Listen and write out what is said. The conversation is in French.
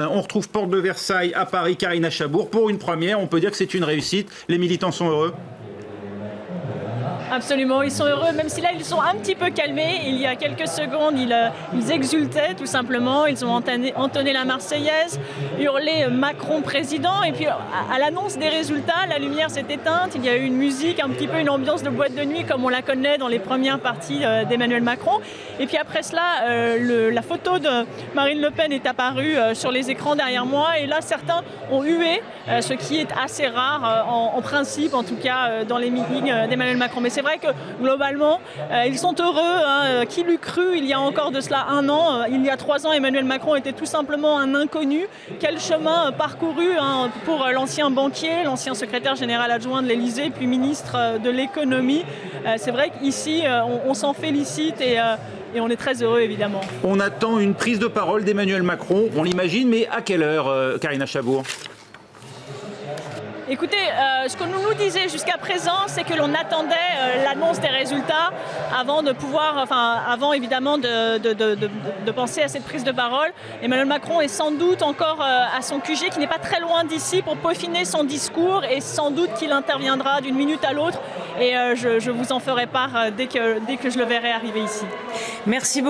On retrouve Porte de Versailles à Paris, Karina Chabour. Pour une première, on peut dire que c'est une réussite. Les militants sont heureux. Absolument, ils sont heureux, même si là ils sont un petit peu calmés. Il y a quelques secondes, ils exultaient tout simplement. Ils ont entonné la Marseillaise, hurlé Macron président. Et puis à l'annonce des résultats, la lumière s'est éteinte. Il y a eu une musique, un petit peu une ambiance de boîte de nuit comme on la connaît dans les premières parties d'Emmanuel Macron. Et puis après cela, la photo de Marine Le Pen est apparue sur les écrans derrière moi. Et là, certains ont hué, ce qui est assez rare en principe, en tout cas dans les meetings d'Emmanuel Macron. Mais c'est vrai que globalement, ils sont heureux. Qui l'eût cru il y a encore de cela un an? Il y a 3 ans, Emmanuel Macron était tout simplement un inconnu. Quel chemin parcouru pour l'ancien banquier, l'ancien secrétaire général adjoint de l'Élysée, puis ministre de l'économie. C'est vrai qu'ici, on s'en félicite et on est très heureux, évidemment. On attend une prise de parole d'Emmanuel Macron, on l'imagine, mais à quelle heure, Karina Chabour? Écoutez, ce que nous disait jusqu'à présent, c'est que l'on attendait l'annonce des résultats avant de pouvoir, avant évidemment de penser à cette prise de parole. Emmanuel Macron est sans doute encore à son QG, qui n'est pas très loin d'ici, pour peaufiner son discours, et sans doute qu'il interviendra d'une minute à l'autre. Et je vous en ferai part dès que je le verrai arriver ici. Merci beaucoup.